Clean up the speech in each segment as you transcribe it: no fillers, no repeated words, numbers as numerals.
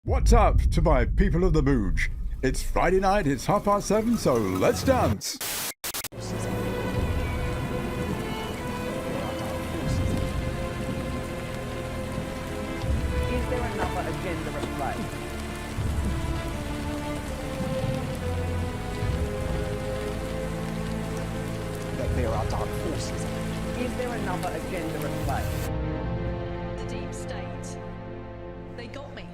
What's up to my people of the Booge? It's Friday night, it's 7:30, so let's dance. Is there another agenda at play? That there are dark forces. Is there another agenda at play? The deep state. They got me.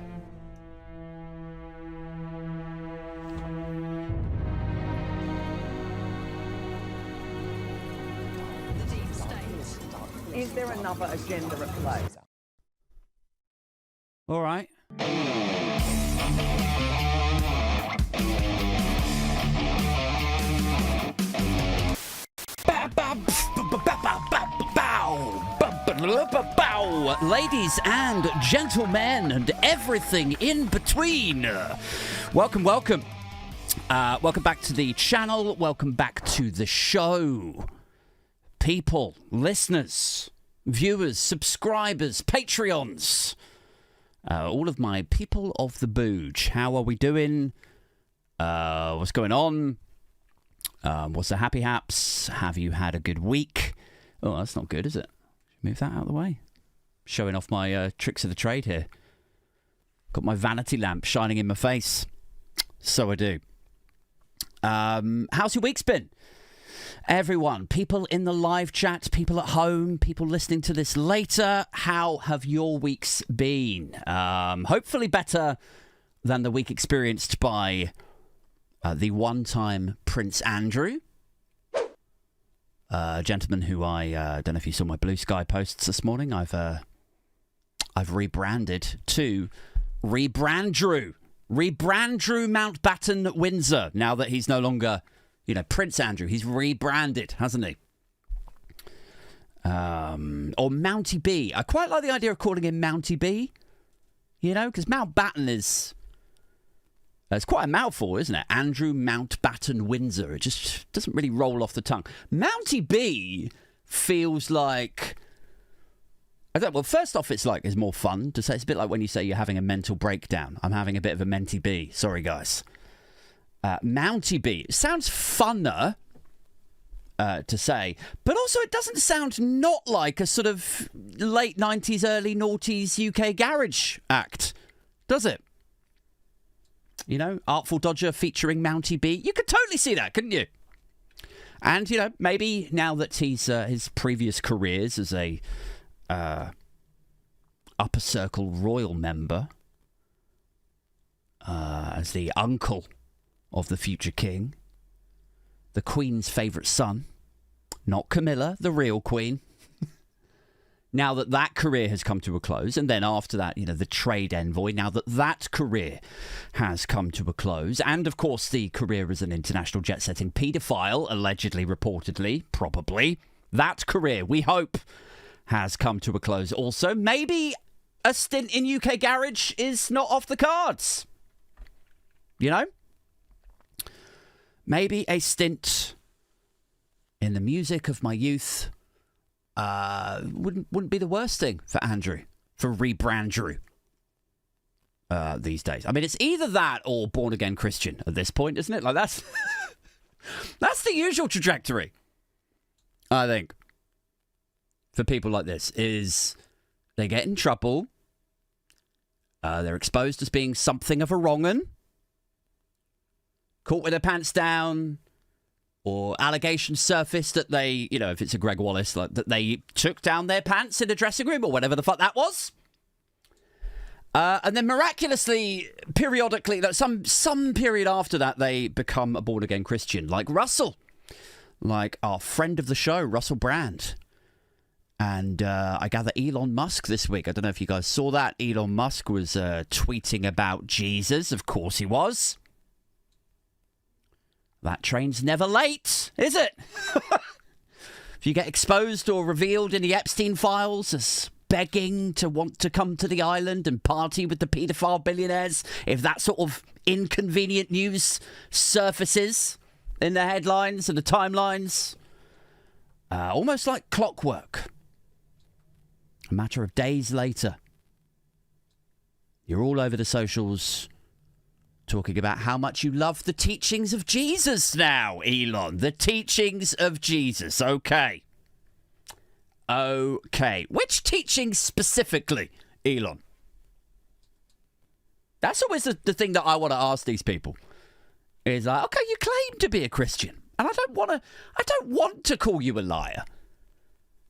The deep state. Is there another agenda at play? All right. Ladies and gentlemen and everything in between. Welcome. Welcome back to the channel. Welcome back to the show. People, listeners, viewers, subscribers, Patreons. All of my people of the Booge. How are we doing? What's going on? What's the happy haps? Have you had a good week? Oh, that's not good, is it? Move that out of the way. Showing off my tricks of the trade here. Got my vanity lamp shining in my face. So I do. How's your week's been? Everyone, people in the live chat, people at home, people listening to this later, how have your weeks been? Hopefully better than the week experienced by the one-time Prince Andrew. Gentleman who I don't know if you saw my Blue Sky posts this morning. I've rebranded to Rebrandrew Mountbatten Windsor. Now that he's no longer, Prince Andrew, he's rebranded, hasn't he? Or Mounty-B. I quite like the idea of calling him Mounty-B. Because Mountbatten is... It's quite a mouthful, isn't it? Andrew Mountbatten Windsor. It just doesn't really roll off the tongue. Mounty-B feels like... Well, first off, it's more fun to say. It's a bit like when you say you're having a mental breakdown. I'm having a bit of a Menti-B. Sorry, guys. Mounty-B. It sounds funner to say, but also it doesn't sound not like a sort of late 90s, early noughties UK garage act, does it? Artful Dodger featuring Mounty-B. You could totally see that, couldn't you? And, maybe now that he's his previous careers as a upper circle royal member, as the uncle of the future king, the Queen's favourite son, not Camilla, the real Queen. Now that career has come to a close, and then after that, the trade envoy, now that career has come to a close, and of course the career as an international jet-setting paedophile, allegedly, reportedly, probably, that career, we hope, has come to a close also. Maybe a stint in UK garage is not off the cards. Maybe a stint in the music of my youth wouldn't be the worst thing for Andrew, for Rebrandrew these days. I mean, it's either that or born again Christian at this point, isn't it? That's that's the usual trajectory, I think, for people like this. Is they get in trouble, they're exposed as being something of a wrong'un, caught with their pants down, or allegations surfaced that they, if it's a Greg Wallace, that they took down their pants in a dressing room or whatever the fuck that was. And then miraculously, periodically, some period after that, they become a born-again Christian, like Russell, like our friend of the show, Russell Brand. And I gather Elon Musk this week. I don't know if you guys saw that. Elon Musk was tweeting about Jesus. Of course he was. That train's never late, is it? If you get exposed or revealed in the Epstein files as begging to want to come to the island and party with the paedophile billionaires, if that sort of inconvenient news surfaces in the headlines and the timelines, almost like clockwork, a matter of days later, You're all over the socials talking about how much you love the teachings of Jesus now, Elon. The teachings of Jesus. Okay. Which teachings specifically, Elon? That's always the thing that I want to ask these people. Is like, okay, you claim to be a Christian, and I don't want to call you a liar.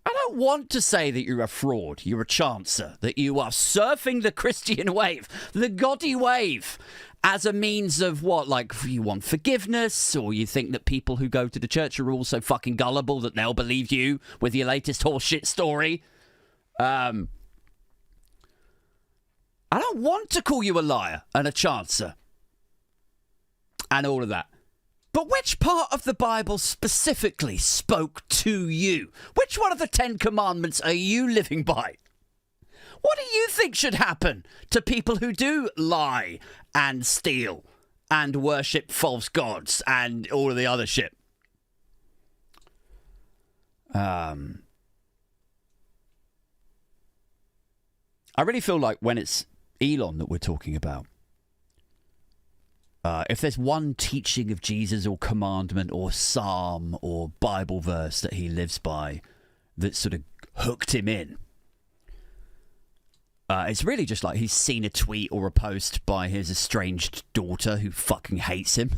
I don't want to say that you're a fraud, you're a chancer, that you are surfing the Christian wave, the goddy wave, as a means of what? Like, you want forgiveness, or you think that people who go to the church are all so fucking gullible that they'll believe you with your latest horseshit story. I don't want to call you a liar and a chancer and all of that. But which part of the Bible specifically spoke to you? Which one of the 10 Commandments are you living by? What do you think should happen to people who do lie and steal and worship false gods and all of the other shit? I really feel like when it's Elon that we're talking about, if there's one teaching of Jesus or commandment or psalm or Bible verse that he lives by that sort of hooked him in, it's really just like he's seen a tweet or a post by his estranged daughter who fucking hates him.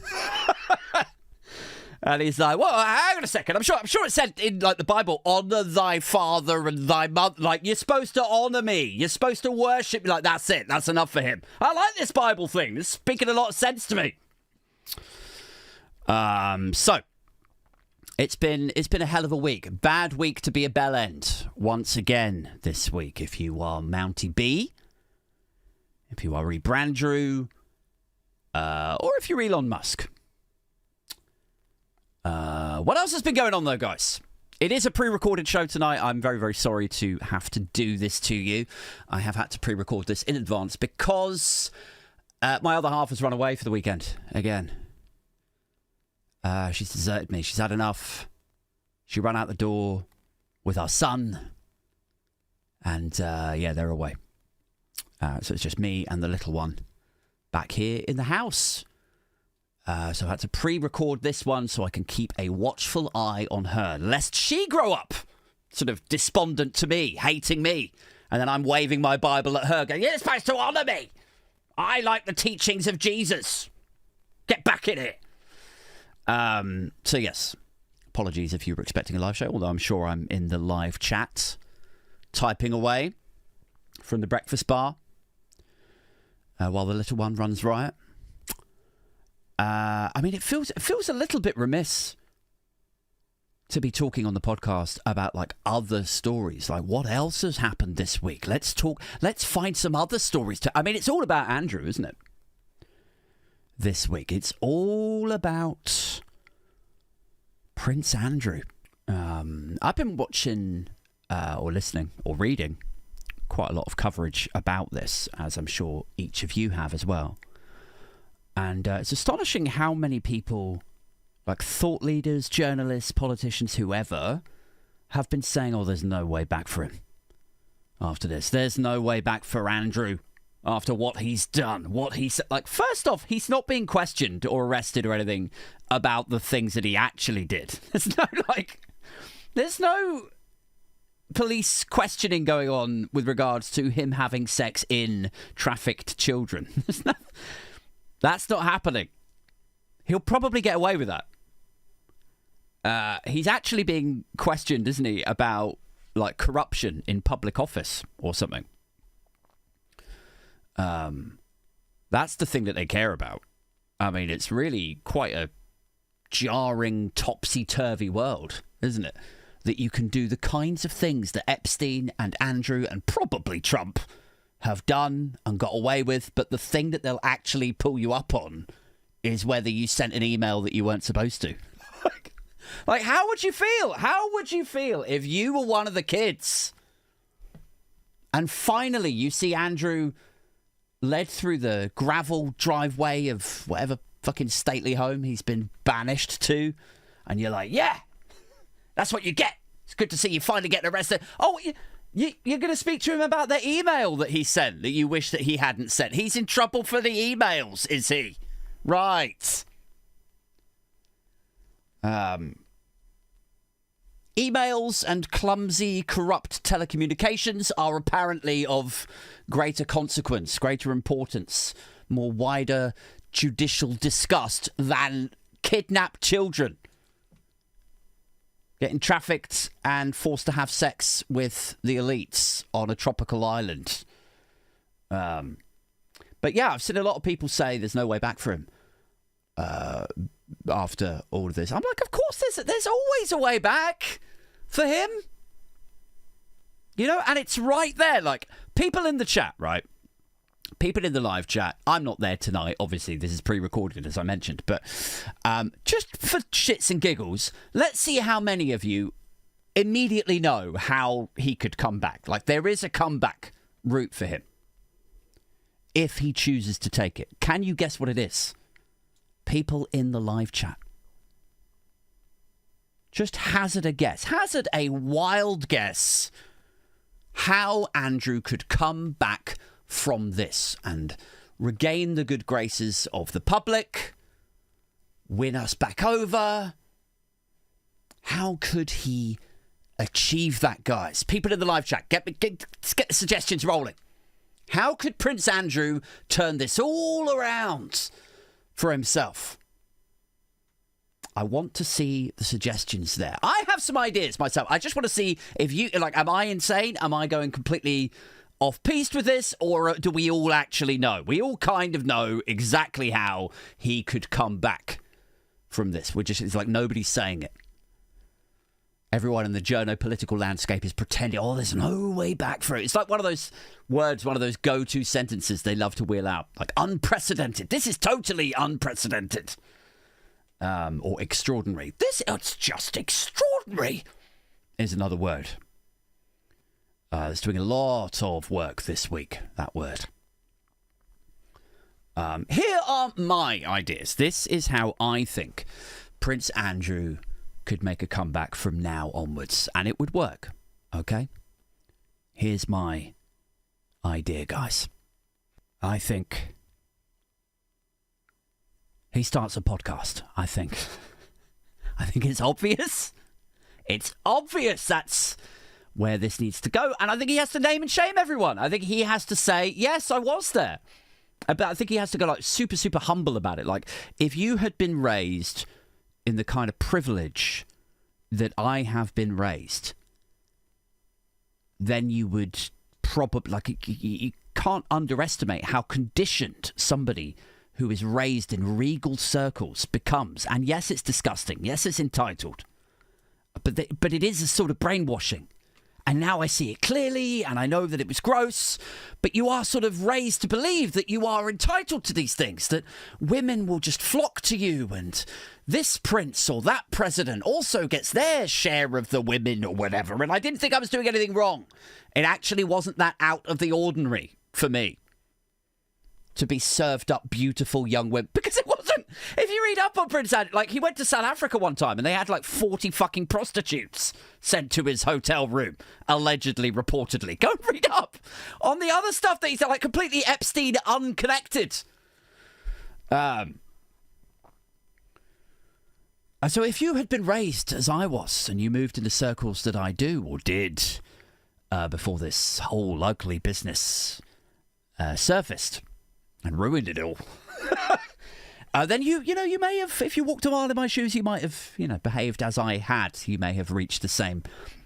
And he's like, well, hang on a second. I'm sure it said in like the Bible, honor thy father and thy mother. Like, you're supposed to honor me. You're supposed to worship me. Like, that's it. That's enough for him. I like this Bible thing. It's speaking a lot of sense to me. So it's been a hell of a week. Bad week to be a bell end once again this week. If you are Mounty-B, if you are Rebrandrew, or if you're Elon Musk. What else has been going on, though, guys? It is a pre-recorded show tonight. I'm very, very sorry to have to do this to you. I have had to pre-record this in advance because my other half has run away for the weekend again. She's deserted me. She's had enough. She ran out the door with our son. And, yeah, they're away. So it's just me and the little one back here in the house. So I had to pre-record this one so I can keep a watchful eye on her, lest she grow up sort of despondent to me, hating me. And then I'm waving my Bible at her, going, you're supposed to honour me. I like the teachings of Jesus. Get back in it. So, yes, apologies if you were expecting a live show, although I'm sure I'm in the live chat, typing away from the breakfast bar while the little one runs riot. I mean, it feels a little bit remiss to be talking on the podcast about like other stories. Like, what else has happened this week? Let's find some other stories I mean, it's all about Andrew, isn't it? This week, it's all about Prince Andrew. I've been watching or listening or reading quite a lot of coverage about this, as I'm sure each of you have as well. And it's astonishing how many people, like thought leaders, journalists, politicians, whoever, have been saying, oh, there's no way back for him after this. There's no way back for Andrew after what he's done. What he's like, first off, he's not being questioned or arrested or anything about the things that he actually did. There's no police questioning going on with regards to him having sex in trafficked children. That's not happening. He'll probably get away with that. He's actually being questioned, isn't he, about like corruption in public office or something. That's the thing that they care about. I mean, it's really quite a jarring, topsy-turvy world, isn't it? That you can do the kinds of things that Epstein and Andrew and probably Trump have done and got away with, but the thing that they'll actually pull you up on is whether you sent an email that you weren't supposed to. Like, how would you feel? How would you feel if you were one of the kids and finally you see Andrew led through the gravel driveway of whatever fucking stately home he's been banished to, and you're like, yeah, that's what you get. It's good to see you finally getting arrested. Oh, You're going to speak to him about the email that he sent that you wish that he hadn't sent. He's in trouble for the emails, is he? Right. Emails and clumsy, corrupt telecommunications are apparently of greater consequence, greater importance, more wider judicial disgust than kidnapped children getting trafficked and forced to have sex with the elites on a tropical island. But yeah, I've seen a lot of people say there's no way back for him after all of this. I'm like, of course there's always a way back for him. You know, and it's right there. Like, people in the chat, right? People in the live chat. I'm not there tonight. Obviously, this is pre-recorded, as I mentioned. But just for shits and giggles, let's see how many of you immediately know how he could come back. Like, there is a comeback route for him if he chooses to take it. Can you guess what it is? People in the live chat. Just hazard a guess. Hazard a wild guess how Andrew could come back from this and regain the good graces of the public, win us back over. How could he achieve that, guys? People in the live chat, let's get the suggestions rolling. How could Prince Andrew turn this all around for himself? I want to see the suggestions there. I have some ideas myself. I just want to see if you, like, am I insane? Am I going completely off-piste with this? Or do we all actually know? We all kind of know exactly how he could come back from this. It's like nobody's saying it. Everyone in the journo-political landscape is pretending, oh, there's no way back for it. It's like one of those words, one of those go-to sentences they love to wheel out. Like, unprecedented. This is totally unprecedented. Or extraordinary. It's just extraordinary is another word. It's doing a lot of work this week, that word. Here are my ideas. This is how I think Prince Andrew could make a comeback from now onwards, and it would work. Okay? Here's my idea, guys. I think he starts a podcast, I think. I think it's obvious. It's obvious that's where this needs to go. And I think he has to name and shame everyone. I think he has to say, yes, I was there. But I think he has to go like super, super humble about it. Like, if you had been raised in the kind of privilege that I have been raised, then you would probably, like, you can't underestimate how conditioned somebody who is raised in regal circles becomes. And yes, it's disgusting. Yes, it's entitled. But it is a sort of brainwashing. And now I see it clearly, and I know that it was gross, but you are sort of raised to believe that you are entitled to these things, that women will just flock to you, and this prince or that president also gets their share of the women or whatever, and I didn't think I was doing anything wrong. It actually wasn't that out of the ordinary for me to be served up beautiful young women, because it wasn't. If you read up on Prince Andrew, like, he went to South Africa one time and they had like 40 fucking prostitutes sent to his hotel room, allegedly, reportedly. Go and read up on the other stuff that he's like completely Epstein unconnected. So if you had been raised as I was and you moved into circles that I do or did before this whole ugly business surfaced and ruined it all, then you may have, if you walked a mile in my shoes, you might have, behaved as I had. You may have reached the same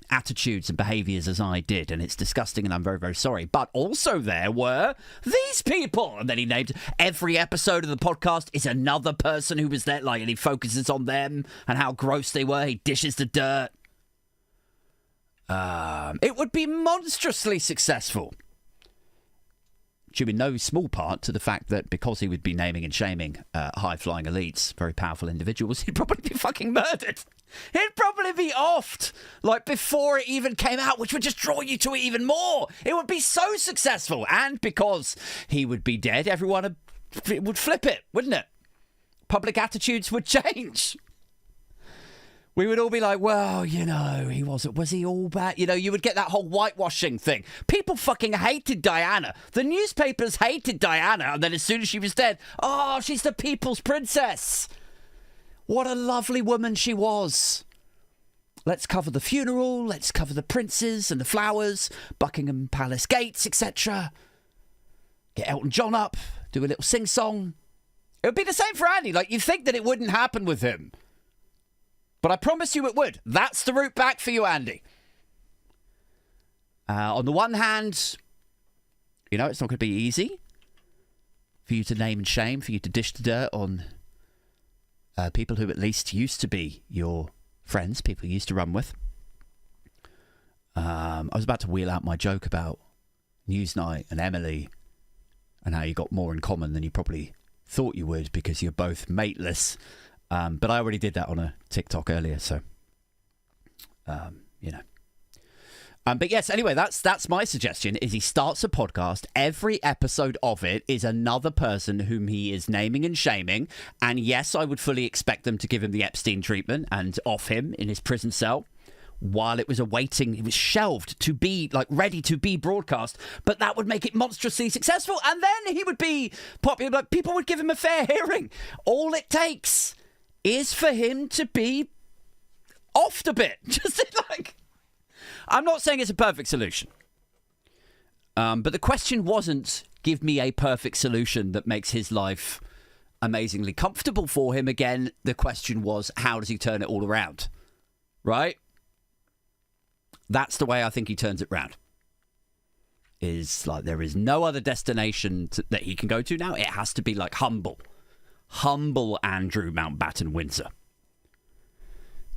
attitudes and behaviours as I did, and it's disgusting, and I'm very, very sorry. But also there were these people, and then he named every episode of the podcast is another person who was there, like, and he focuses on them and how gross they were. He dishes the dirt. It would be monstrously successful. Due in no small part to the fact that because he would be naming and shaming high-flying elites, very powerful individuals, he'd probably be fucking murdered. He'd probably be offed, like, before it even came out, which would just draw you to it even more. It would be so successful. And because he would be dead, everyone would flip it, wouldn't it? Public attitudes would change. we would all be like, well, was he all bad? You would get that whole whitewashing thing. People fucking hated Diana. The newspapers hated Diana. And then as soon as she was dead, oh, she's the people's princess. What a lovely woman she was. Let's cover the funeral. Let's cover the princes and the flowers, Buckingham Palace gates, etc. Get Elton John up, do a little sing-song. It would be the same for Andy. Like, you'd think that it wouldn't happen with him. But I promise you it would. That's the route back for you, Andy. On the one hand, it's not going to be easy for you to name and shame, for you to dish the dirt on people who at least used to be your friends, people you used to run with. I was about to wheel out my joke about Newsnight and Emily and how you got more in common than you probably thought you would because you're both mateless. But I already did that on a TikTok earlier, so, But yes, anyway, that's my suggestion, is he starts a podcast. Every episode of it is another person whom he is naming and shaming. And yes, I would fully expect them to give him the Epstein treatment and off him in his prison cell while it was awaiting. It was shelved to be, ready to be broadcast. But that would make it monstrously successful. And then he would be popular. People would give him a fair hearing. All it takes is for him to be offed a bit. Just I'm not saying it's a perfect solution. But the question wasn't, give me a perfect solution that makes his life amazingly comfortable for him again. The question was, how does he turn it all around? Right? That's the way I think he turns it round. Is there is no other destination that he can go to now. It has to be humble Andrew Mountbatten Windsor,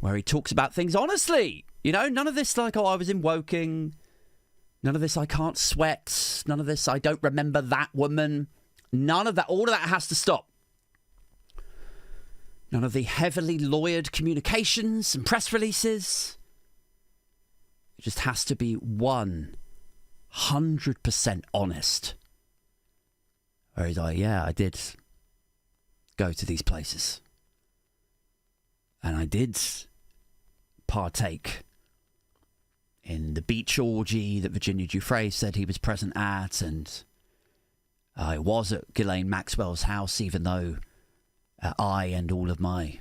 where he talks about things honestly. None of this I was in Woking. None of this I can't sweat. None of this I don't remember that woman. None of that. All of that has to stop. None of the heavily lawyered communications and press releases. It just has to be 100% honest. Where he's like, yeah, I did go to these places. And I did partake in the beach orgy that Virginia Giuffre said he was present at, and I was at Ghislaine Maxwell's house, even though I and all of my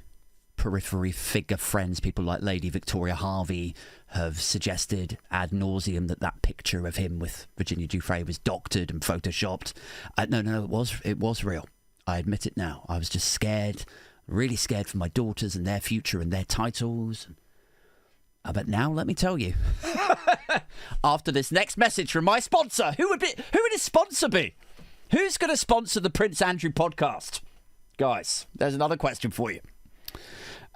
periphery figure friends, people like Lady Victoria Harvey, have suggested ad nauseum that picture of him with Virginia Giuffre was doctored and photoshopped. No, it was real. I admit it now. I was just scared, really scared for my daughters and their future and their titles. But now, let me tell you, after this next message from my sponsor, who would his sponsor be? Who's going to sponsor the Prince Andrew podcast? Guys, there's another question for you.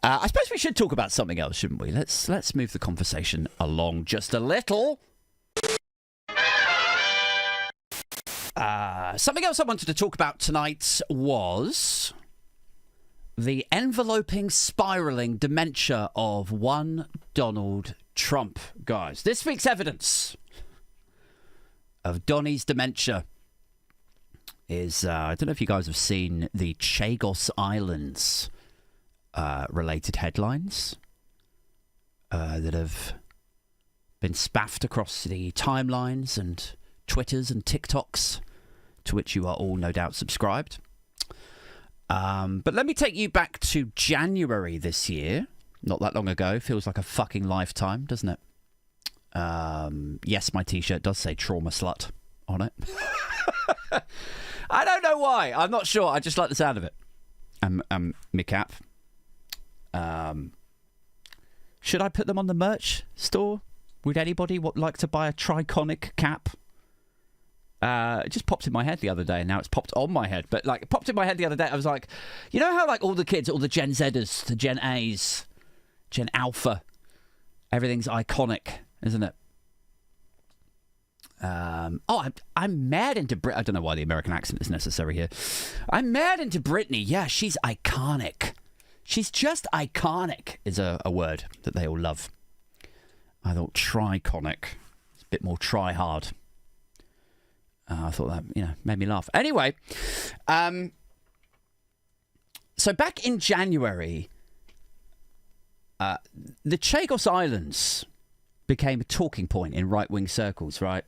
I suppose we should talk about something else, shouldn't we? Let's move the conversation along just a little. Something else I wanted to talk about tonight was the enveloping, spiralling dementia of one Donald Trump. Guys, this week's evidence of Donny's dementia is, I don't know if you guys have seen the Chagos Islands related headlines that have been spaffed across the timelines and Twitters and TikToks, to which you are all no doubt subscribed. But let me take you back to January this year. Not that long ago. Feels like a fucking lifetime, doesn't it? Yes, my t-shirt does say trauma slut on it. I don't know why. I'm not sure. I just like the sound of it. My cap. Should I put them on the merch store? Would anybody like to buy a Triconic cap? It just popped in my head the other day, and now it's popped on my head. But it popped in my head the other day. I was like, you know how all the kids, all the Gen Zers, the Gen A's, Gen Alpha, everything's iconic, isn't it? I'm mad into Brit. I don't know why the American accent is necessary here. I'm mad into Britney. Yeah, she's iconic. She's just iconic is a word that they all love. I thought triconic. It's a bit more try hard. I thought that, made me laugh. Anyway, so back in January, The Chagos Islands became a talking point in right-wing circles, right?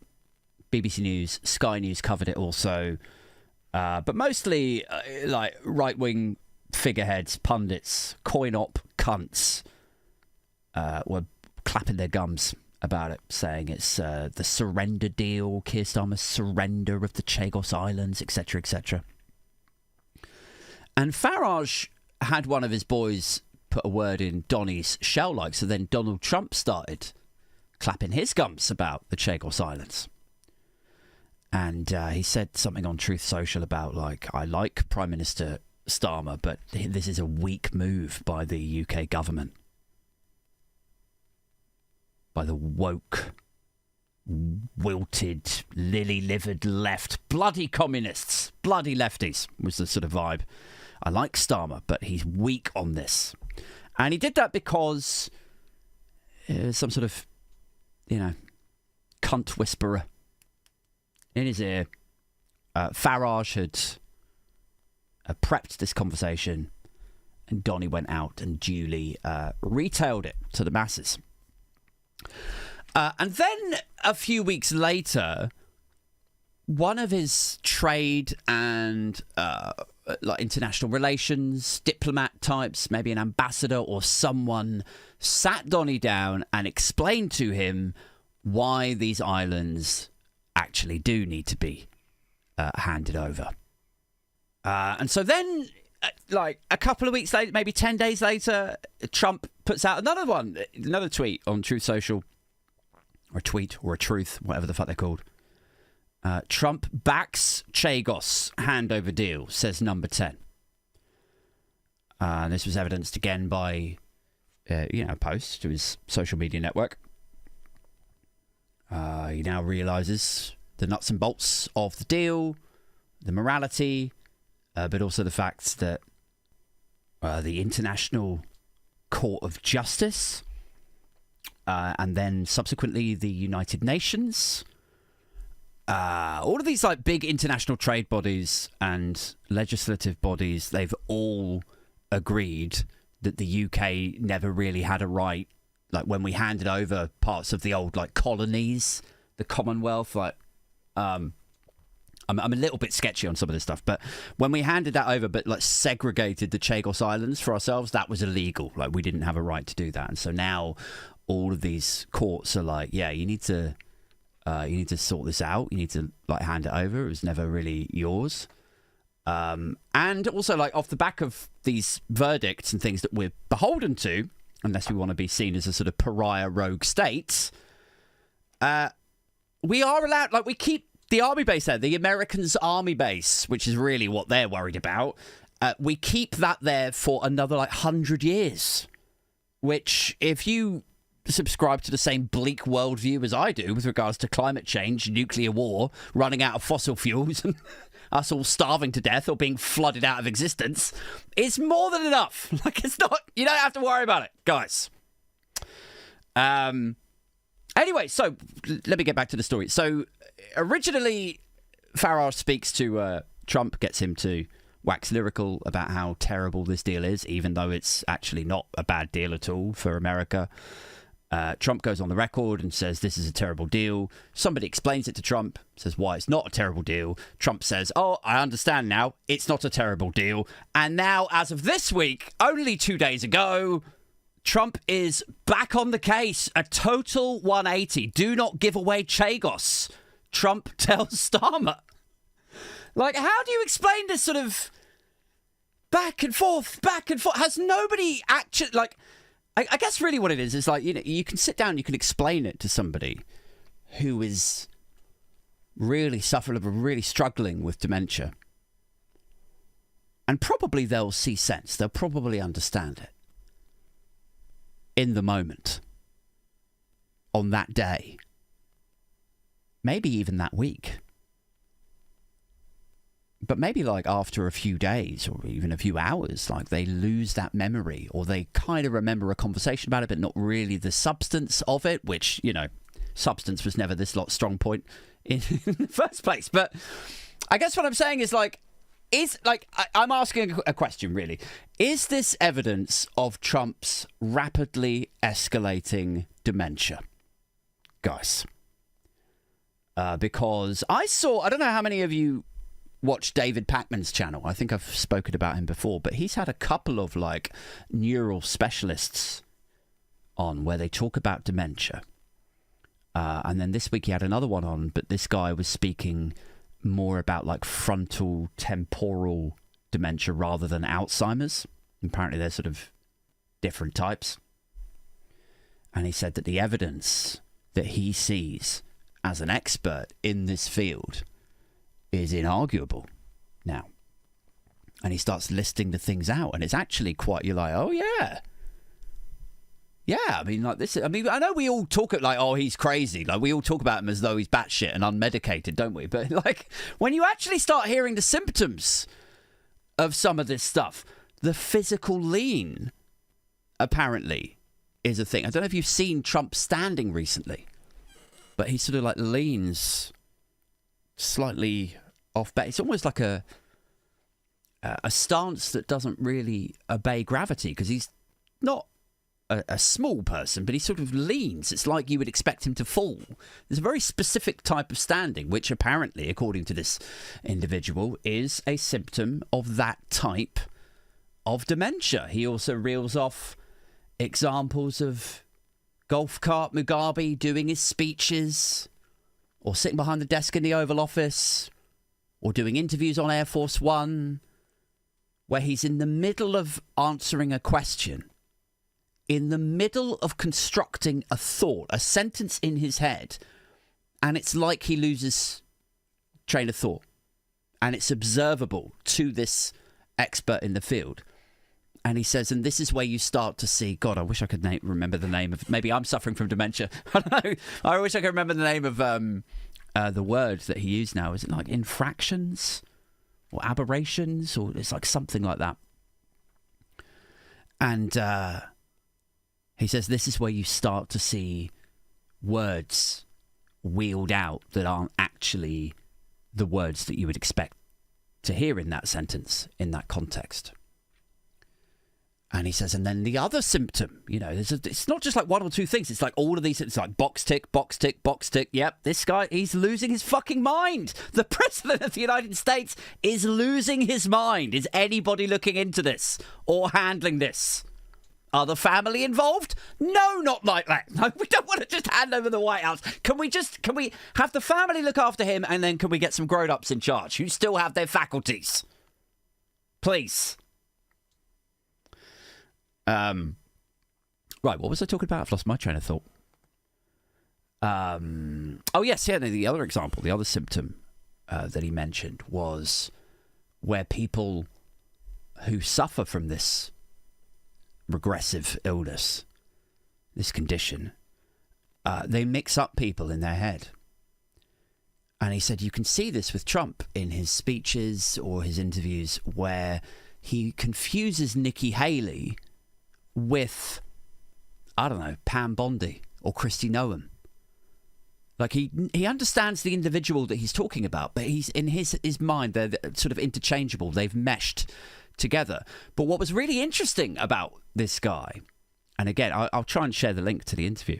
BBC News, Sky News covered it also. But mostly, like, right-wing figureheads, pundits, coin-op cunts were clapping their gums about it, saying it's the surrender deal, Keir Starmer's surrender of the Chagos Islands, etc., etc. And Farage had one of his boys put a word in Donny's shell-like, so then Donald Trump started clapping his gums about the Chagos Islands. And he said something on Truth Social about, like, I like Prime Minister Starmer, but this is a weak move by the UK government. By the woke, wilted, lily-livered left. Bloody communists. Bloody lefties was the sort of vibe. I like Starmer, but he's weak on this. And he did that because some sort of, cunt whisperer in his ear. Farage had prepped this conversation, and Donny went out and duly retailed it to the masses. And then a few weeks later, one of his trade and like international relations diplomat types, maybe an ambassador or someone, sat Donny down and explained to him why these islands actually do need to be handed over. And so then, like a couple of weeks later, maybe 10 days later, Trump puts out another tweet on Truth Social, or a tweet, or a truth, whatever the fuck they're called. Trump backs Chagos handover deal, says number 10. This was evidenced again by, a post to his social media network. He now realises the nuts and bolts of the deal, the morality, but also the fact that the International Court of Justice, and then subsequently the United Nations, all of these like big international trade bodies and legislative bodies, they've all agreed that the UK never really had a right, like when we handed over parts of the old like colonies, the Commonwealth, like I'm a little bit sketchy on some of this stuff, but when we handed that over but like segregated the Chagos Islands for ourselves, that was illegal. Like we didn't have a right to do that. And so now all of these courts are like, yeah, you need to sort this out. You need to like hand it over. It was never really yours. And also like off the back of these verdicts and things that we're beholden to, unless we want to be seen as a sort of pariah rogue state, we are allowed, like we keep the army base there, the Americans' army base, which is really what they're worried about. We keep that there for another like 100 years, which if you subscribe to the same bleak worldview as I do with regards to climate change, nuclear war, running out of fossil fuels, and us all starving to death or being flooded out of existence, it's more than enough. Like it's not, you don't have to worry about it, guys. Anyway, so let me get back to the story. So originally, Farage speaks to Trump, gets him to wax lyrical about how terrible this deal is, even though it's actually not a bad deal at all for America. Trump goes on the record and says this is a terrible deal. Somebody explains it to Trump, says why it's not a terrible deal. Trump says, oh, I understand now. It's not a terrible deal. And now, as of this week, only 2 days ago, Trump is back on the case. A total 180. Do not give away Chagos, Trump tells Starmer. Like, how do you explain this sort of back and forth? Has nobody actually, like, I guess really what it is like, you can sit down, you can explain it to somebody who is really really struggling with dementia. And probably they'll see sense. They'll probably understand it. In the moment. On that day. Maybe even that week. But maybe like after a few days or even a few hours, like they lose that memory, or they kind of remember a conversation about it, but not really the substance of it, which, substance was never this strong point in the first place. But I guess what I'm saying is like, I'm asking a question, really. Is this evidence of Trump's rapidly escalating dementia? Guys. Because I don't know how many of you watch David Pakman's channel. I think I've spoken about him before, but he's had a couple of neural specialists on where they talk about dementia. And then this week he had another one on, but this guy was speaking more about frontal temporal dementia rather than Alzheimer's. Apparently they're sort of different types. And he said that the evidence that he sees as an expert in this field is inarguable now. And he starts listing the things out, and it's actually quite, you're like, oh yeah. Yeah, I mean, I know we all talk oh, he's crazy. We all talk about him as though he's batshit and unmedicated, don't we? But when you actually start hearing the symptoms of some of this stuff, the physical lean, apparently, is a thing. I don't know if you've seen Trump standing recently, but he sort of leans slightly off base. It's almost like a stance that doesn't really obey gravity, because he's not a small person, but he sort of leans. It's like you would expect him to fall. There's a very specific type of standing, which apparently, according to this individual, is a symptom of that type of dementia. He also reels off examples of golf cart Mugabe doing his speeches, or sitting behind the desk in the Oval Office, or doing interviews on Air Force One, where he's in the middle of answering a question, in the middle of constructing a thought, a sentence in his head, and it's like he loses train of thought. And it's observable to this expert in the field. And he says, and this is where you start to see, God, I wish I could remember the name of, maybe I'm suffering from dementia. I don't know. I wish I could remember the name of the word that he used now. Is it infractions or aberrations, or it's something like that? And he says this is where you start to see words wheeled out that aren't actually the words that you would expect to hear in that sentence, in that context. And he says, and then the other symptom, it's not just one or two things. It's all of these. It's box tick, box tick, box tick. Yep, this guy, he's losing his fucking mind. The president of the United States is losing his mind. Is anybody looking into this or handling this? Are the family involved? No, not like that. No, we don't want to just hand over the White House. Can we have the family look after him, and then can we get some grown-ups in charge who still have their faculties? Please. Right, what was I talking about? I've lost my train of thought. Oh, yes, yeah, the other example, the other symptom that he mentioned was where people who suffer from this regressive illness, this condition, they mix up people in their head. And he said you can see this with Trump in his speeches or his interviews, where he confuses Nikki Haley with, I don't know, Pam Bondi or Kristi Noem. He understands the individual that he's talking about, but he's in his mind, they're sort of interchangeable. They've meshed together. But what was really interesting about this guy, and again, I'll try and share the link to the interview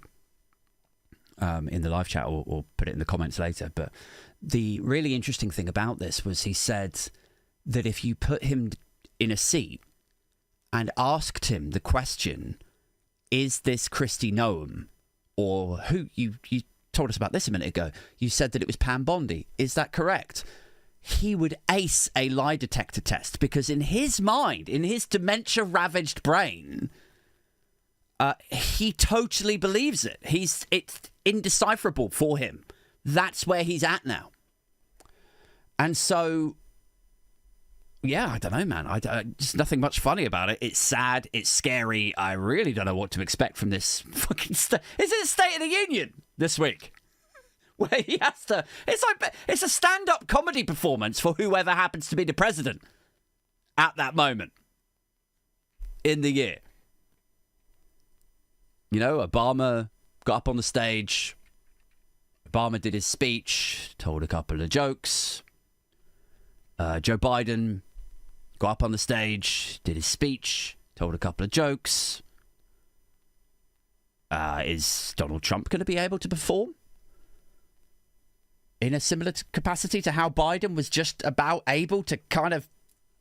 in the live chat, or put it in the comments later. But the really interesting thing about this was he said that if you put him in a seat and asked him the question, is this Kristi Noem, or who, you told us about this a minute ago, you said that it was Pam Bondi, is that correct? He would ace a lie detector test, because in his mind, in his dementia-ravaged brain, he totally believes it. It's indecipherable for him. That's where he's at now. And so, yeah, I don't know, man. Just nothing much funny about it. It's sad. It's scary. I really don't know what to expect from this fucking Is it a State of the Union this week? Where he has to... It's a stand-up comedy performance for whoever happens to be the president at that moment in the year. Obama got up on the stage. Obama did his speech, told a couple of jokes. Joe Biden got up on the stage, did his speech, told a couple of jokes. Is Donald Trump going to be able to perform in a similar capacity to how Biden was just about able to kind of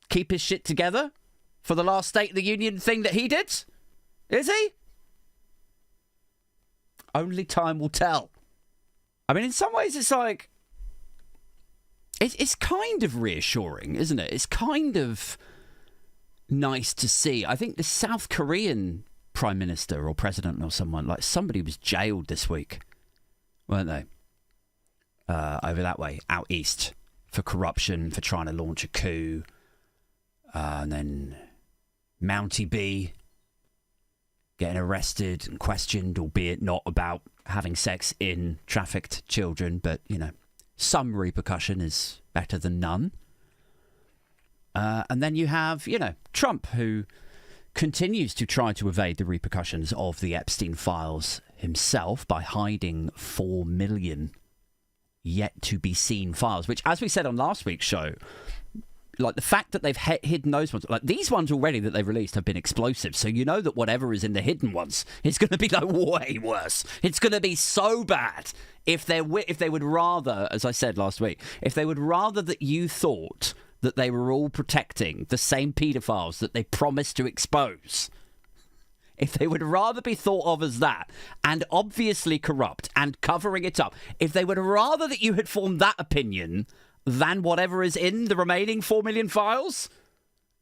keep his shit together for the last State of the Union thing that he did? Is he? Only time will tell. I mean, in some ways, it's like... It's kind of reassuring, isn't it? It's kind of nice to see. I think the South Korean Prime Minister or President or someone, like somebody was jailed this week, weren't they? Over that way, out east, for corruption, for trying to launch a coup. And then Mounty-B getting arrested and questioned, albeit not about having sex in trafficked children, but, you know, some repercussion is better than none. And then you have, you know, Trump, who continues to try to evade the repercussions of the Epstein files himself by hiding 4 million yet-to-be-seen files, which, as we said on last week's show, like the fact that they've hidden those ones, like these ones already that they've released have been explosive. So you know that whatever is in the hidden ones is going to be like way worse. It's going to be so bad if they would rather, as I said last week, if they would rather that you thought that they were all protecting the same paedophiles that they promised to expose. If they would rather be thought of as that, and obviously corrupt, and covering it up, if they would rather that you had formed that opinion than whatever is in the remaining 4 million files,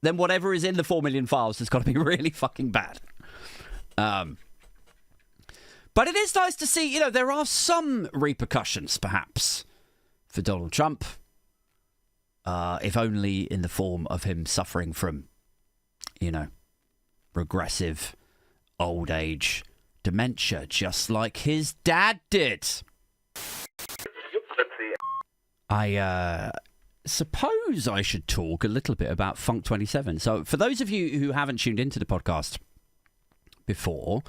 then whatever is in the 4 million files has got to be really fucking bad. But it is nice to see, you know, there are some repercussions, perhaps, for Donald Trump, if only in the form of him suffering from, you know, regressive old age dementia, just like his dad did. I suppose I should talk a little bit about Funk 27. So for those of you who haven't tuned into the podcast before,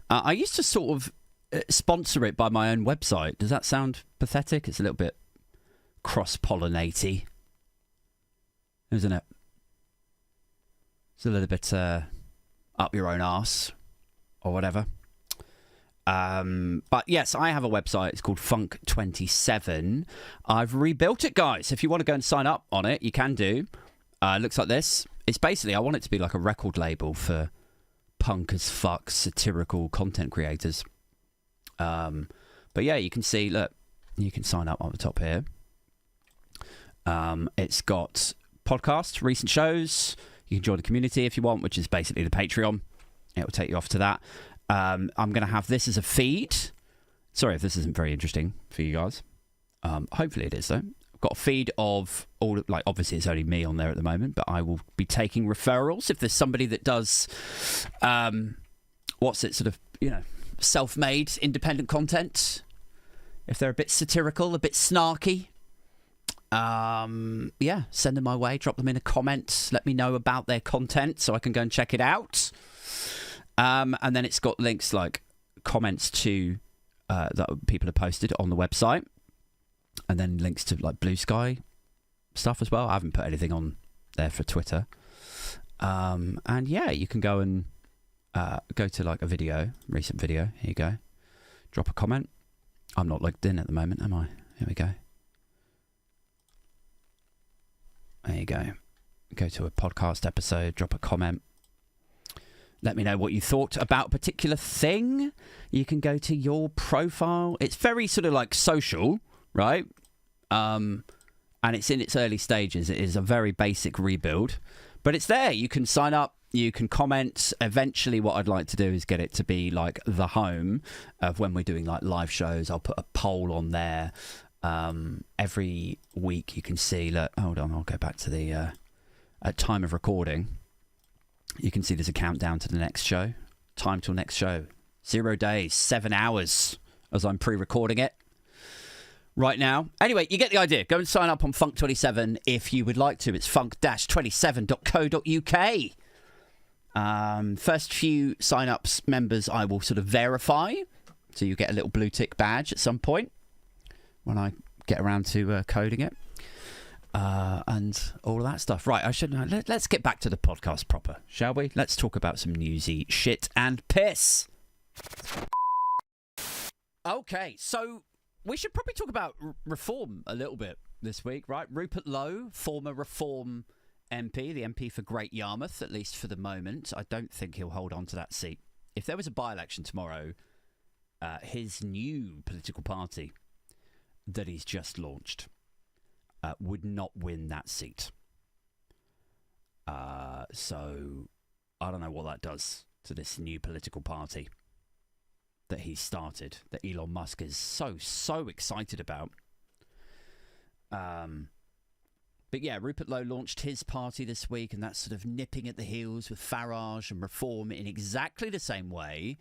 I used to sort of sponsor it by my own website. Does that sound pathetic? It's a little bit cross-pollinate-y, isn't it? It's a little bit up your own arse or whatever. But yes, I have a website. It's called Funk 27. I've rebuilt it, guys. If you want to go and sign up on it, you can do. It looks like this. It's basically, I want it to be like a record label for punk as fuck satirical content creators. But yeah, you can see, look, you can sign up on the top here. It's got podcasts, recent shows. You can join the community if you want, which is basically the Patreon. It will take you off to that. I'm going to have this as a feed. Sorry if this isn't very interesting for you guys. Hopefully it is, though. I've got a feed of all, like, obviously it's only me on there at the moment, but I will be taking referrals if there's somebody that does, sort of, you know, self-made independent content. If they're a bit satirical, a bit snarky, yeah, send them my way. Drop them in a comment. Let me know about their content so I can go and check it out. And then it's got links like comments to that people have posted on the website, and then links to like Blue Sky stuff as well. I haven't put anything on there for Twitter. And yeah, you can go and go to like a video, recent video. Here you go. Drop a comment. I'm not logged in at the moment, am I? Here we go. There you go. Go to a podcast episode, drop a comment. Let me know what you thought about a particular thing. You can go to your profile. It's very sort of like social, right? And it's in its early stages. It is a very basic rebuild. But it's there. You can sign up. You can comment. Eventually, what I'd like to do is get it to be like the home of when we're doing like live shows. I'll put a poll on there. Every week you can see, look, hold on, I'll go back to the at time of recording. You can see there's a countdown to the next show. Time till next show. 0 days, 7 hours as I'm pre-recording it right now. Anyway, you get the idea. Go and sign up on Funk 27 if you would like to. It's funk-27.co.uk. First few sign-ups members I will sort of verify. So you get a little blue tick badge at some point when I get around to coding it. and all of that stuff. Right, let's get back to the podcast proper, shall we? Let's talk about some newsy shit and piss. Okay, so we should probably talk about reform a little bit this week, right? Rupert Lowe, former Reform MP, the MP for Great Yarmouth, at least for the moment. I don't think he'll hold on to that seat. If there was a by-election tomorrow, his new political party that he's just launched would not win that seat. So I don't know what that does to this new political party that he started, that Elon Musk is so excited about. But yeah, Rupert Lowe launched his party this week, and that's sort of nipping at the heels with Farage and Reform in exactly the same way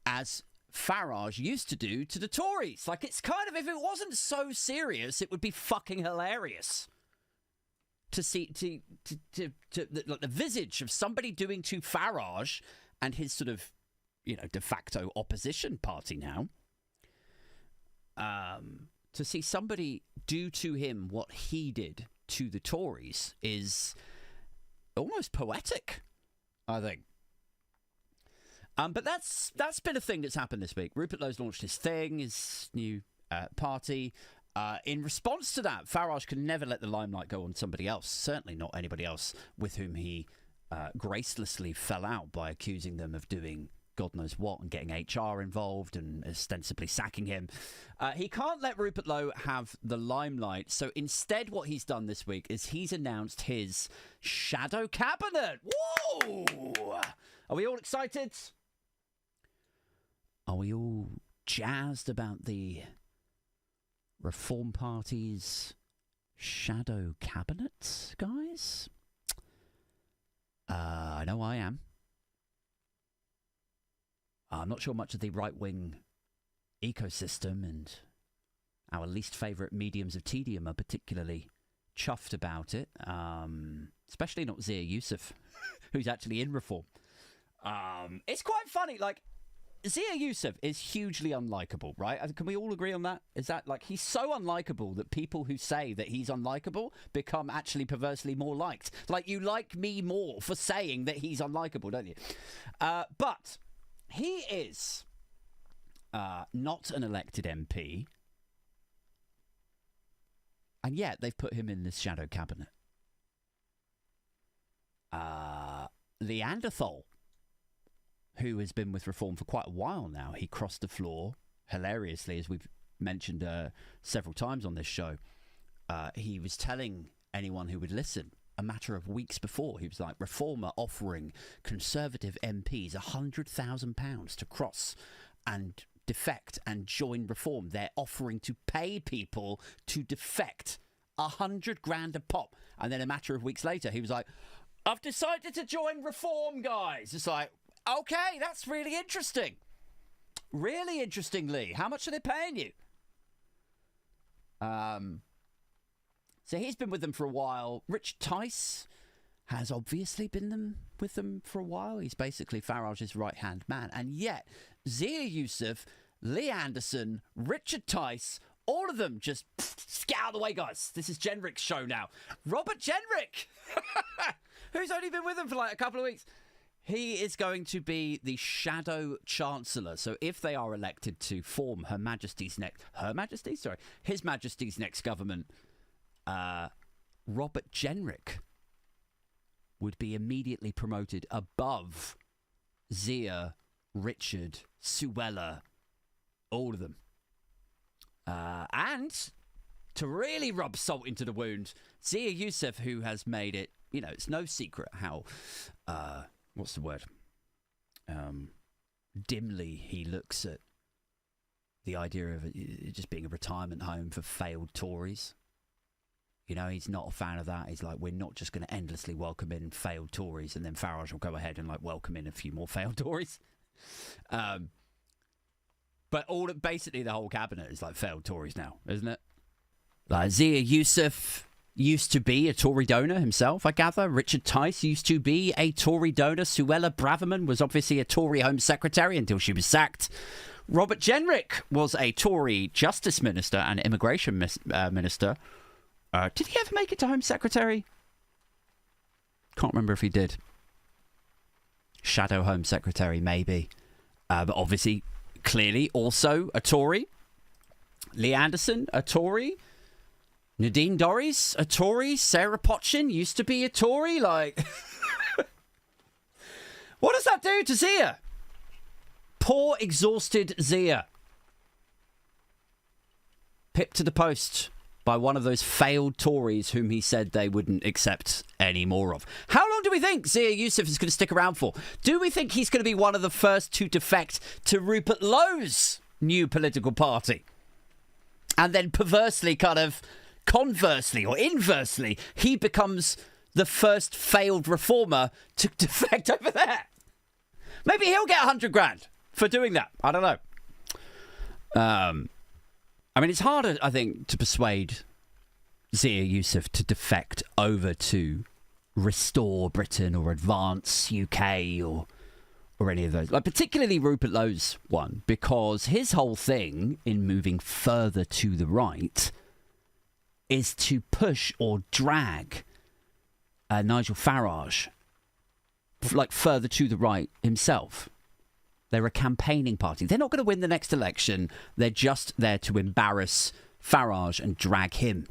as Farage used to do to the Tories. Like, it's kind of, if it wasn't so serious, it would be fucking hilarious to see like the visage of somebody doing to Farage and his sort of, you know, de facto opposition party now. To see somebody do to him what he did to the Tories is almost poetic, I think. But that's been a thing that's happened this week. Rupert Lowe's launched his thing, his new party. In response to that, Farage can never let the limelight go on somebody else, certainly not anybody else with whom he gracelessly fell out by accusing them of doing God knows what and getting HR involved and ostensibly sacking him. He can't let Rupert Lowe have the limelight. So instead what he's done this week is he's announced his shadow cabinet. Whoa! Are we all excited? Are we all jazzed about the Reform Party's shadow cabinet, guys? I know I am. I'm not sure much of the right-wing ecosystem and our least favourite mediums of tedium are particularly chuffed about it, especially not Zia Yusuf, who's actually in Reform. It's quite funny, like, Zia Yusuf is hugely unlikable, right? Can we all agree on that? Is that, like, he's so unlikable that people who say that he's unlikable become actually perversely more liked. Like, you like me more for saying that he's unlikable, don't you? But he is not an elected MP, and yet they've put him in this shadow cabinet. Leanderthal, who has been with Reform for quite a while now, he crossed the floor hilariously, as we've mentioned several times on this show. He was telling anyone who would listen, a matter of weeks before, he was like, Reform are offering Conservative MPs £100,000 to cross and defect and join Reform. They're offering to pay people to defect $100,000 a pop. And then a matter of weeks later, he was like, I've decided to join Reform, guys. It's like, okay, that's really interesting. Really interesting, Lee. How much are they paying you? So he's been with them for a while. Richard Tice has obviously been with them for a while. He's basically Farage's right-hand man. And yet, Zia Yusuf, Lee Anderson, Richard Tice, all of them just get out of the way, guys. This is Jenrick's show now. Robert Jenrick, who's only been with them for like a couple of weeks. He is going to be the shadow chancellor. So if they are elected to form His Majesty's next government, Robert Jenrick would be immediately promoted above Zia, Richard, Suella, all of them. And to really rub salt into the wound, Zia Yusuf, who has made it, you know, it's no secret how, what's the word? Dimly he looks at the idea of it just being a retirement home for failed Tories. You know, he's not a fan of that. He's like, we're not just going to endlessly welcome in failed Tories, and then Farage will go ahead and like welcome in a few more failed Tories. But basically the whole cabinet is like failed Tories now, isn't it? Like Zia Yusuf used to be a Tory donor himself, I gather. Richard Tice used to be a Tory donor. Suella Braverman was obviously a Tory Home Secretary until she was sacked. Robert Jenrick was a Tory Justice Minister and Immigration Minister Did he ever make it to Home Secretary? Can't remember if he did. Shadow Home Secretary, maybe. But obviously, clearly, also a Tory. Lee Anderson, a Tory. Nadine Dorries, a Tory. Sarah Potchin used to be a Tory. Like, what does that do to Zia? Poor, exhausted Zia. Pipped to the post by one of those failed Tories whom he said they wouldn't accept any more of. How long do we think Zia Yusuf is going to stick around for? Do we think he's going to be one of the first to defect to Rupert Lowe's new political party? And then perversely, kind of conversely or inversely, he becomes the first failed reformer to defect over there. Maybe he'll get 100 grand for doing that. I don't know. I mean, it's harder, I think, to persuade Zia Yusuf to defect over to Restore Britain or Advance UK or any of those. Like, particularly Rupert Lowe's one, because his whole thing in moving further to the right is to push or drag Nigel Farage like further to the right himself. They're a campaigning party. They're not going to win the next election. They're just there to embarrass Farage and drag him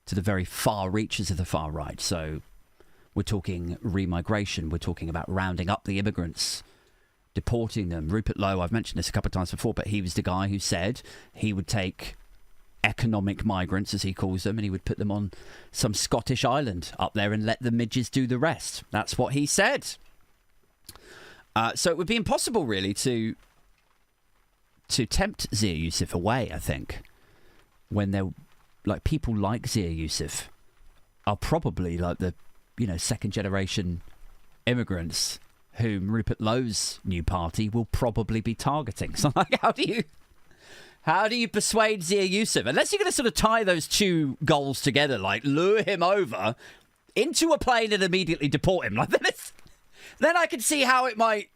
to the very far reaches of the far right. So we're talking remigration. We're talking about rounding up the immigrants, deporting them. Rupert Lowe, I've mentioned this a couple of times before, but he was the guy who said he would take economic migrants, as he calls them, and he would put them on some Scottish island up there and let the midges do the rest. That's what he said. So it would be impossible, really, to tempt Zia Yusuf away, I think, when they're like people like Zia Yusuf are probably like the, second generation immigrants whom Rupert Lowe's new party will probably be targeting. So like, how do you persuade Zia Yusuf? Unless you're going to sort of tie those two goals together, like lure him over into a plane and immediately deport him. Like then I can see how it might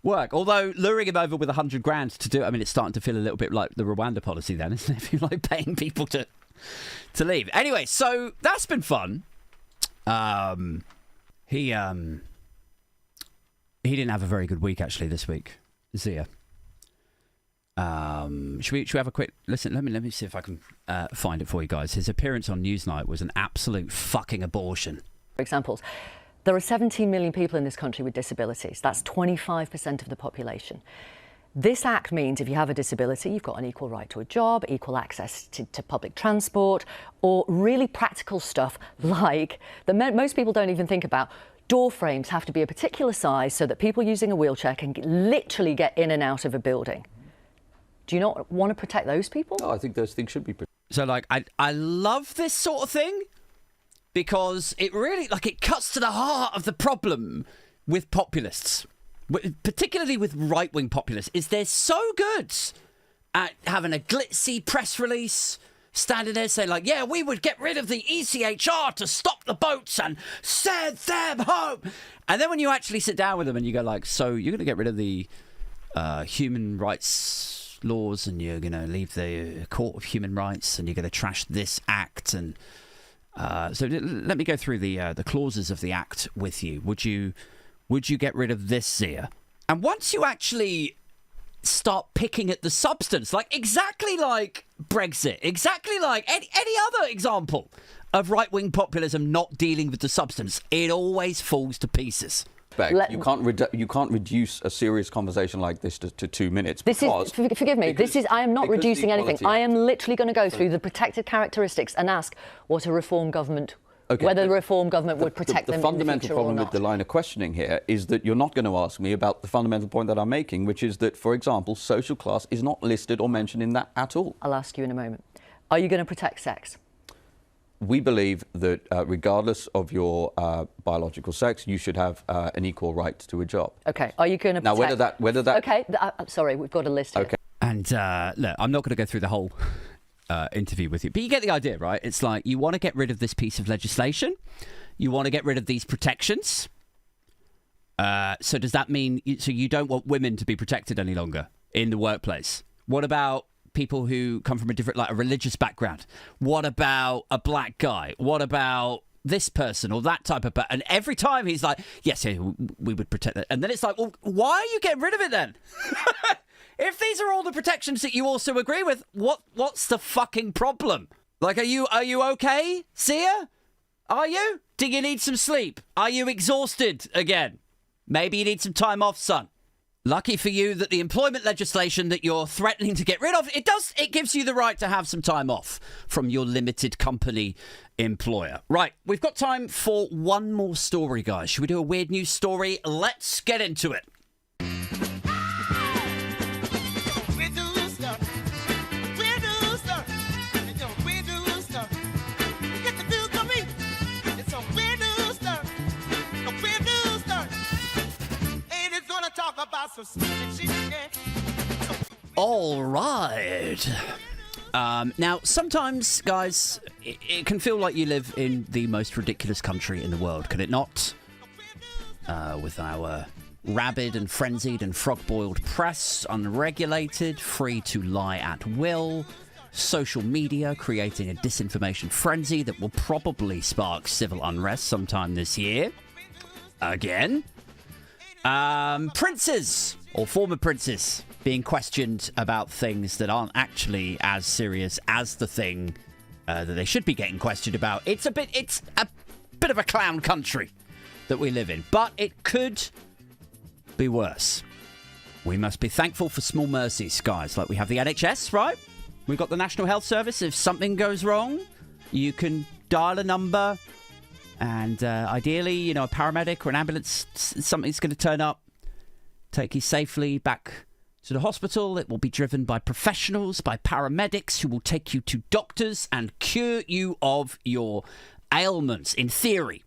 work. Although luring him over with 100 grand to do it, I mean, it's starting to feel a little bit like the Rwanda policy then, isn't it? If you're like paying people to leave. Anyway, so that's been fun. He didn't have a very good week actually this week, Zia. Should we have a quick listen? Let me see if I can find it for you guys. His appearance on Newsnight was an absolute fucking abortion. For examples, there are 17 million people in this country with disabilities. That's 25% of the population. This act means if you have a disability, you've got an equal right to a job, equal access to public transport, or really practical stuff like most people don't even think about. Door frames have to be a particular size so that people using a wheelchair can literally get in and out of a building. Do you not want to protect those people? No, I think those things should be protected. So, like, I love this sort of thing because it really, like, it cuts to the heart of the problem with populists, particularly with right-wing populists, is they're so good at having a glitzy press release, standing there saying, like, yeah, we would get rid of the ECHR to stop the boats and send them home. And then when you actually sit down with them and you go, like, so you're going to get rid of the human rights laws and you're going to leave the Court of Human Rights and you're going to trash this act. And so let me go through the clauses of the act with you. Would you get rid of this, Zia? And once you actually start picking at the substance, like exactly like Brexit, exactly like any other example of right-wing populism not dealing with the substance, it always falls to pieces. You can't reduce a serious conversation like this to 2 minutes. Forgive me. I am not reducing anything. I am literally going to go through the protected characteristics and ask what a reform government. Okay, whether the reform government would protect them in the future or not. The fundamental problem with the line of questioning here is that you're not going to ask me about the fundamental point that I'm making, which is that, for example, social class is not listed or mentioned in that at all. I'll ask you in a moment. Are you going to protect sex? We believe that regardless of your biological sex, you should have an equal right to a job. Okay. Are you going to protect... Now, whether that... Okay. I'm sorry, we've got a list here. Okay. And look, I'm not going to go through the whole interview with you, but you get the idea, right? It's like you want to get rid of this piece of legislation. You want to get rid of these protections. So does that mean... So you don't want women to be protected any longer in the workplace? What about people who come from a different, like a religious background? What about a black guy? What about this person or that type of person? And every time he's like, yes, yeah, we would protect that. And then it's like, well, why are you getting rid of it then? If these are all the protections that you also agree with, what's the fucking problem? Like, are you okay, Sia? Are you? Do you need some sleep? Are you exhausted again? Maybe you need some time off, son. Lucky for you that the employment legislation that you're threatening to get rid of, it gives you the right to have some time off from your limited company employer. Right, we've got time for one more story, guys. Should we do a weird news story? Let's get into it. All right. Now, sometimes, guys, it can feel like you live in the most ridiculous country in the world, can it not? With our rabid and frenzied and frog-boiled press, unregulated, free to lie at will, social media creating a disinformation frenzy that will probably spark civil unrest sometime this year. Again. Princes, or former princes, being questioned about things that aren't actually as serious as the thing that they should be getting questioned about. It's a bit of a clown country that we live in, but it could be worse. We must be thankful for small mercies, guys. Like we have the NHS, right? We've got the National Health Service. If something goes wrong, you can dial a number. And ideally, a paramedic or an ambulance, something's going to turn up, take you safely back to the hospital. It will be driven by professionals, by paramedics who will take you to doctors and cure you of your ailments, in theory.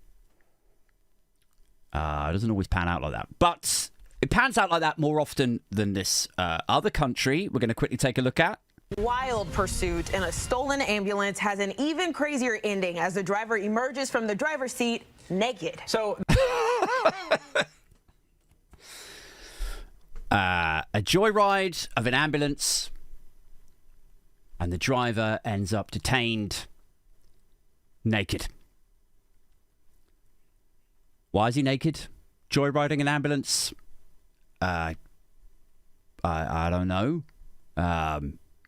It doesn't always pan out like that. But it pans out like that more often than this other country we're going to quickly take a look at. Wild pursuit in a stolen ambulance has an even crazier ending as the driver emerges from the driver's seat naked. So a joyride of an ambulance and the driver ends up detained naked. Why is he naked? Joyriding an ambulance? I don't know.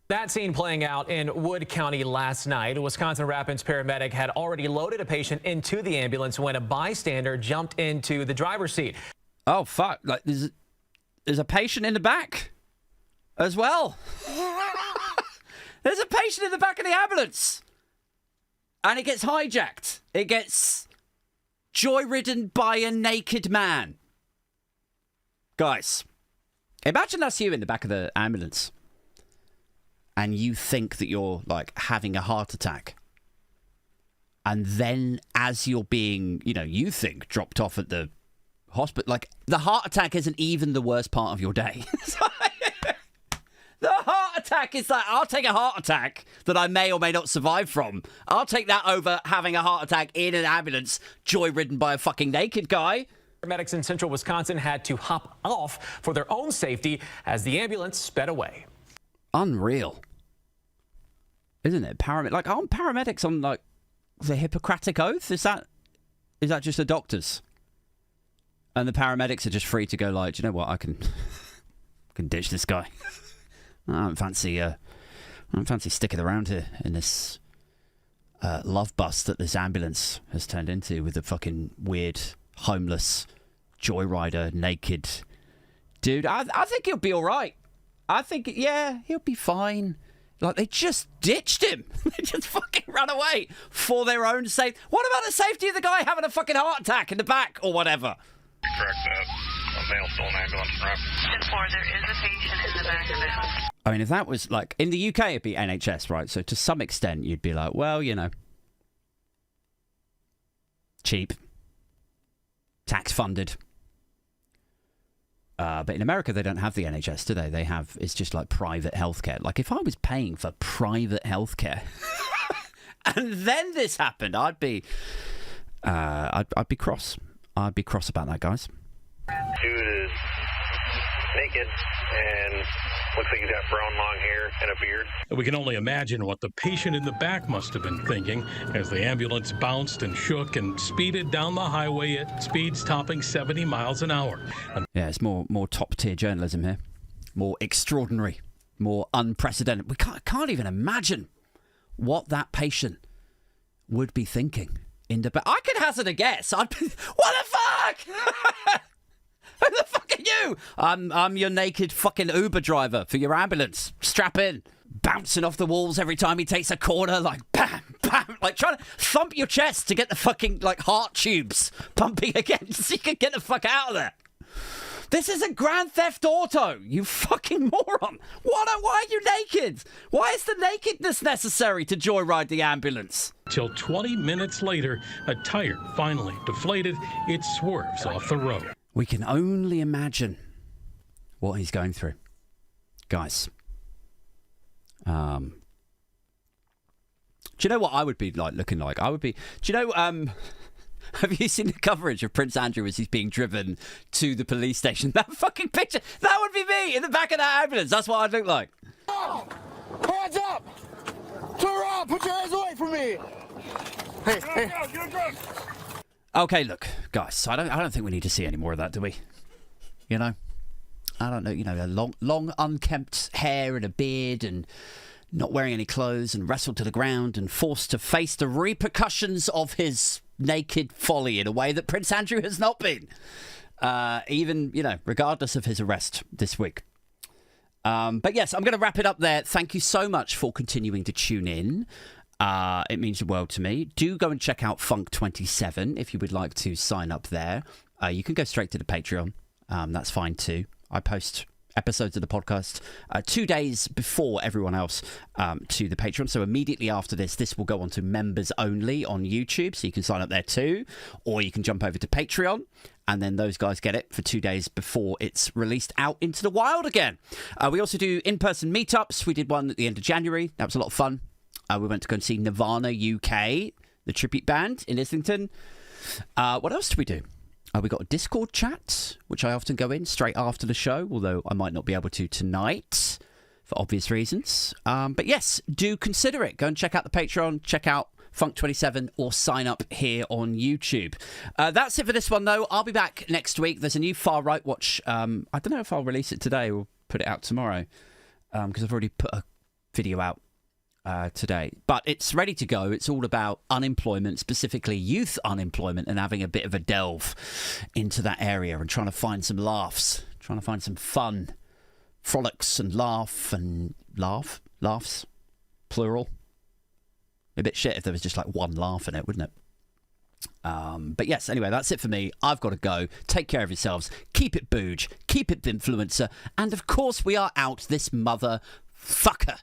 That scene playing out in Wood County last night. A Wisconsin Rapids paramedic had already loaded a patient into the ambulance when a bystander jumped into the driver's seat. Oh, fuck. Like, there's a patient in the back as well. There's a patient in the back of the ambulance. And it gets hijacked. It gets joy-ridden by a naked man. Guys, imagine that's you in the back of the ambulance. And you think that you're, like, having a heart attack. And then as you're being, you think, dropped off at the hospital, like, the heart attack isn't even the worst part of your day. The heart attack is like, I'll take a heart attack that I may or may not survive from. I'll take that over having a heart attack in an ambulance, joy-ridden by a fucking naked guy. Paramedics in central Wisconsin had to hop off for their own safety as the ambulance sped away. Unreal. Isn't it? Aren't paramedics on, like, the Hippocratic Oath? Is that just the doctors? And the paramedics are just free to go, like, do you know what? I can ditch this guy. I don't fancy sticking around here in this love bus that this ambulance has turned into with a fucking weird, homeless joyrider, naked dude. I think he'll be all right. I think, yeah, he'll be fine. Like, they just ditched him. They just fucking ran away for their own safety. What about the safety of the guy having a fucking heart attack in the back or whatever? Correct that. A male stolen ambulance, right? 10-4, there is a patient in the back of it. I mean, if that was, like, in the UK, it'd be NHS, right? So to some extent, you'd be like, well, cheap. Tax-funded. But in America, they don't have the NHS, do they? It's just like private healthcare. Like, if I was paying for private healthcare and then this happened, I'd be cross. I'd be cross about that, guys. Dude is naked, and looks like he's got brown long hair and a beard. We can only imagine what the patient in the back must have been thinking as the ambulance bounced and shook and speeded down the highway at speeds topping 70 miles an hour. Yeah, it's more top-tier journalism here. More extraordinary. More unprecedented. We can't even imagine what that patient would be thinking in the back. I could hazard a guess. What the fuck? Who the fuck are you? I'm your naked fucking Uber driver for your ambulance. Strap in. Bouncing off the walls every time he takes a corner, like bam, bam, like trying to thump your chest to get the fucking like heart tubes pumping again so you can get the fuck out of there. This isn't Grand Theft Auto, you fucking moron. Why are you naked? Why is the nakedness necessary to joyride the ambulance? Till 20 minutes later, a tire finally deflated. It swerves off the road. We can only imagine what he's going through. Guys. Do you know what I would be like looking like? Do you know, have you seen the coverage of Prince Andrew as he's being driven to the police station? That fucking picture, that would be me in the back of that ambulance. That's what I'd look like. Oh, hands up! Turn around, put your hands away from me! Hey. Okay, look, guys, I don't think we need to see any more of that, do we? You know? I don't know, you know, a long unkempt hair and a beard and not wearing any clothes and wrestled to the ground and forced to face the repercussions of his naked folly in a way that Prince Andrew has not been. Even, you know, regardless of his arrest this week. But yes, I'm going to wrap it up there. Thank you so much for continuing to tune in. It means the world to me. Do go and check out Funk 27 if you would like to sign up there. You can go straight to the Patreon. That's fine too. I post episodes of the podcast 2 days before everyone else to the Patreon. So immediately after this will go on to members only on YouTube. So you can sign up there too. Or you can jump over to Patreon. And then those guys get it for 2 days before it's released out into the wild again. We also do in-person meetups. We did one at the end of January. That was a lot of fun. We went to go and see Nirvana UK, the tribute band in Islington. What else did we do? We got a Discord chat, which I often go in straight after the show, although I might not be able to tonight for obvious reasons. But yes, do consider it. Go and check out the Patreon, check out Funk 27, or sign up here on YouTube. That's it for this one, though. I'll be back next week. There's a new Far Right Watch. I don't know if I'll release it today or put it out tomorrow, because I've already put a video out today, but it's ready to go. It's all about unemployment, specifically youth unemployment, and having a bit of a delve into that area and trying to find some laughs, trying to find some fun, frolics and laughs, plural. A bit shit if there was just like one laugh in it, wouldn't it? But yes, anyway, that's it for me. I've got to go. Take care of yourselves. Keep it booge. Keep it influencer. And of course, we are out this motherfucker.